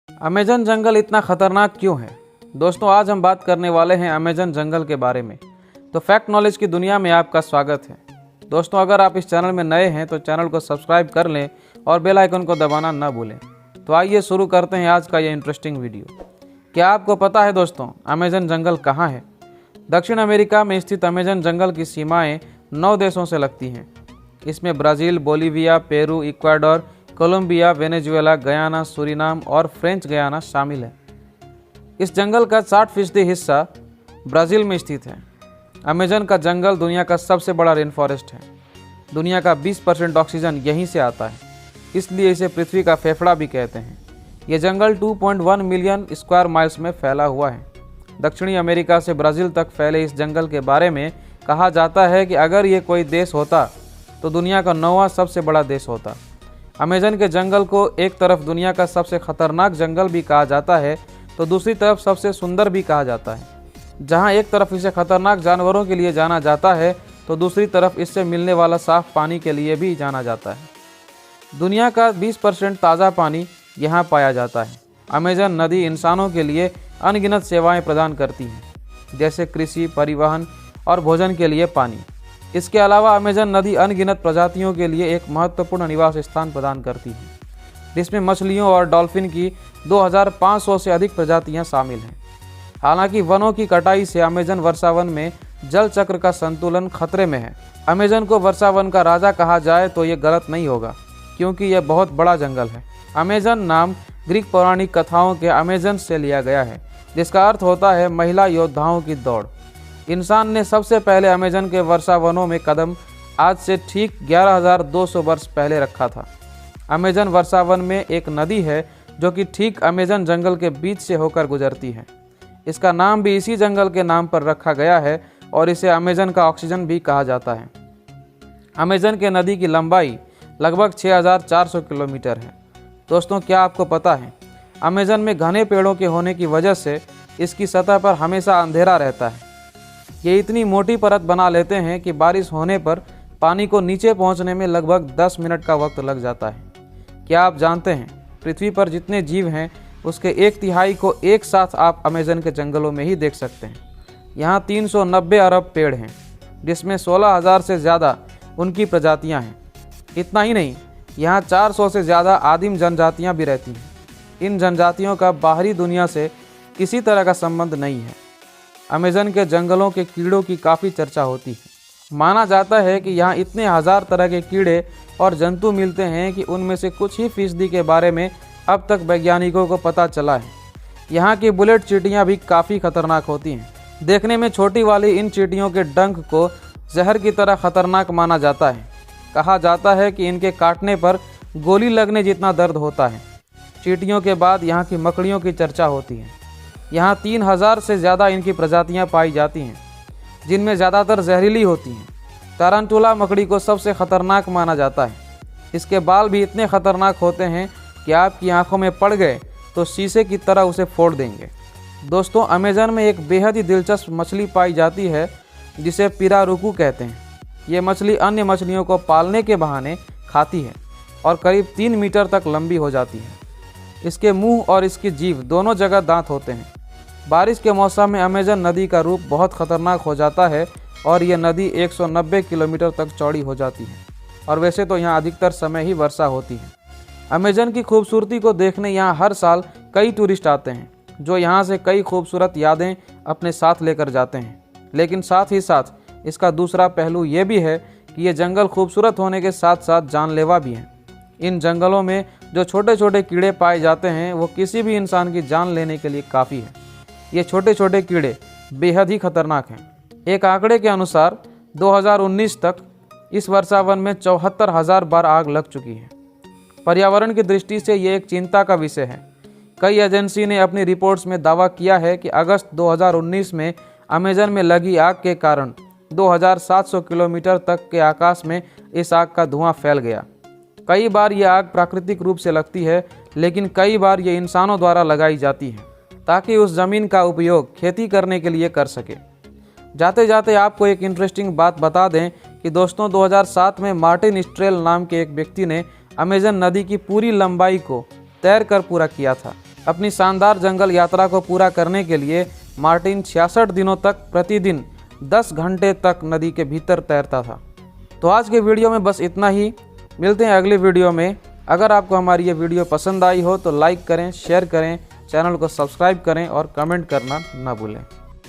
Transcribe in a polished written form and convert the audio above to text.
Amazon जंगल इतना खतरनाक क्यों है? दोस्तों, आज हम बात करने वाले हैं अमेज़न जंगल के बारे में। तो फैक्ट नॉलेज की दुनिया में आपका स्वागत है। दोस्तों, अगर आप इस चैनल में नए हैं तो चैनल को सब्सक्राइब कर लें और बेल आइकन को दबाना न भूलें। तो आइए शुरू करते हैं आज का ये इंटरेस्टिंग वीडियो। क्या आपको पता है दोस्तों, अमेज़न जंगल कहाँ है? दक्षिण अमेरिका में स्थित अमेज़न जंगल की सीमाएँ 9 देशों से लगती हैं। इसमें Brazil, Bolivia, Peru, Ecuador, Colombia, Venezuela, Guyana, Suriname और फ्रेंच गयाना शामिल है। इस जंगल का 60% हिस्सा ब्राज़ील में स्थित है। अमेज़न का जंगल दुनिया का सबसे बड़ा रेन फॉरेस्ट है। दुनिया का 20% ऑक्सीजन यहीं से आता है, इसलिए इसे पृथ्वी का फेफड़ा भी कहते हैं। ये जंगल 2.1 मिलियन स्क्वायर माइल्स में फैला हुआ है। दक्षिणी अमेरिका से ब्राज़ील तक फैले इस जंगल के बारे में कहा जाता है कि अगर ये कोई देश होता तो दुनिया का 9वां सबसे बड़ा देश होता। अमेज़न के जंगल को एक तरफ दुनिया का सबसे खतरनाक जंगल भी कहा जाता है तो दूसरी तरफ सबसे सुंदर भी कहा जाता है। जहां एक तरफ इसे खतरनाक जानवरों के लिए जाना जाता है तो दूसरी तरफ इससे मिलने वाला साफ पानी के लिए भी जाना जाता है। दुनिया का 20% ताज़ा पानी यहां पाया जाता है। अमेज़न नदी इंसानों के लिए अनगिनत सेवाएं प्रदान करती है, जैसे कृषि, परिवहन और भोजन के लिए पानी। इसके अलावा अमेज़न नदी अनगिनत प्रजातियों के लिए एक महत्वपूर्ण निवास स्थान प्रदान करती है, जिसमें मछलियों और डॉल्फिन की 2500 से अधिक प्रजातियां शामिल हैं। हालांकि वनों की कटाई से अमेज़न वर्षावन में जल चक्र का संतुलन खतरे में है। अमेज़न को वर्षावन का राजा कहा जाए तो ये गलत नहीं होगा, क्योंकि यह बहुत बड़ा जंगल है। अमेज़न नाम ग्रीक पौराणिक कथाओं के अमेज़न से लिया गया है, जिसका अर्थ होता है महिला योद्धाओं की दौड़। इंसान ने सबसे पहले अमेज़न के वर्षावनों में कदम आज से ठीक 11,200 वर्ष पहले रखा था। अमेज़न वर्षावन में एक नदी है जो कि ठीक अमेज़न जंगल के बीच से होकर गुजरती है। इसका नाम भी इसी जंगल के नाम पर रखा गया है और इसे अमेज़न का ऑक्सीजन भी कहा जाता है। अमेज़न के नदी की लंबाई लगभग 6,400 किलोमीटर है। दोस्तों, क्या आपको पता है, अमेज़न में घने पेड़ों के होने की वजह से इसकी सतह पर हमेशा अंधेरा रहता है। ये इतनी मोटी परत बना लेते हैं कि बारिश होने पर पानी को नीचे पहुंचने में लगभग 10 मिनट का वक्त लग जाता है। क्या आप जानते हैं, पृथ्वी पर जितने जीव हैं उसके 1/3 को एक साथ आप अमेज़न के जंगलों में ही देख सकते हैं। यहाँ 390 अरब पेड़ हैं, जिसमें 16,000 से ज़्यादा उनकी प्रजातियाँ हैं। इतना ही नहीं, यहाँ 400 से ज़्यादा आदिम जनजातियाँ भी रहती हैं। इन जनजातियों का बाहरी दुनिया से किसी तरह का संबंध नहीं है। अमेज़न के जंगलों के कीड़ों की काफ़ी चर्चा होती है। माना जाता है कि यहाँ इतने हज़ार तरह के कीड़े और जंतु मिलते हैं कि उनमें से कुछ ही फीसदी के बारे में अब तक वैज्ञानिकों को पता चला है। यहाँ की बुलेट चींटियाँ भी काफ़ी खतरनाक होती हैं। देखने में छोटी वाली इन चींटियों के डंक को जहर की तरह खतरनाक माना जाता है। कहा जाता है कि इनके काटने पर गोली लगने जितना दर्द होता है। चींटियों के बाद यहाँ की मकड़ियों की चर्चा होती है। यहाँ 3,000 से ज़्यादा इनकी प्रजातियाँ पाई जाती हैं, जिनमें ज़्यादातर जहरीली होती हैं। टारंटुला मकड़ी को सबसे खतरनाक माना जाता है। इसके बाल भी इतने खतरनाक होते हैं कि आपकी आंखों में पड़ गए तो शीशे की तरह उसे फोड़ देंगे। दोस्तों, अमेज़न में एक बेहद ही दिलचस्प मछली पाई जाती है जिसे पिरारुकू कहते हैं। ये मछली अन्य मछलियों को पालने के बहाने खाती है और करीब 3 मीटर तक लंबी हो जाती है। इसके मुंह और इसकी जीभ दोनों जगह दांत होते हैं। बारिश के मौसम में अमेज़न नदी का रूप बहुत खतरनाक हो जाता है और ये नदी 190 किलोमीटर तक चौड़ी हो जाती है। और वैसे तो यहाँ अधिकतर समय ही वर्षा होती है। अमेज़न की खूबसूरती को देखने यहाँ हर साल कई टूरिस्ट आते हैं, जो यहाँ से कई खूबसूरत यादें अपने साथ लेकर जाते हैं। लेकिन साथ ही साथ इसका दूसरा पहलू ये भी है कि ये जंगल खूबसूरत होने के साथ साथ जानलेवा भी हैं। इन जंगलों में जो छोटे छोटे कीड़े पाए जाते हैं वो किसी भी इंसान की जान लेने के लिए काफ़ी है। ये छोटे छोटे कीड़े बेहद ही खतरनाक हैं। एक आंकड़े के अनुसार 2019 तक इस वर्षावन में 74,000 बार आग लग चुकी है। पर्यावरण की दृष्टि से ये एक चिंता का विषय है। कई एजेंसी ने अपनी रिपोर्ट्स में दावा किया है कि अगस्त 2019 में अमेज़न में लगी आग के कारण 2,700 किलोमीटर तक के आकाश में इस आग का धुआं फैल गया। कई बार ये आग प्राकृतिक रूप से लगती है, लेकिन कई बार ये इंसानों द्वारा लगाई जाती है ताकि उस ज़मीन का उपयोग खेती करने के लिए कर सके। जाते जाते आपको एक इंटरेस्टिंग बात बता दें कि दोस्तों, 2007 में मार्टिन स्ट्रेल नाम के एक व्यक्ति ने अमेज़न नदी की पूरी लंबाई को तैरकर पूरा किया था। अपनी शानदार जंगल यात्रा को पूरा करने के लिए मार्टिन 66 दिनों तक प्रतिदिन 10 घंटे तक नदी के भीतर तैरता था। तो आज के वीडियो में बस इतना ही। मिलते हैं अगली वीडियो में। अगर आपको हमारी ये वीडियो पसंद आई हो तो लाइक करें, शेयर करें, चैनल को सब्सक्राइब करें और कमेंट करना ना भूलें।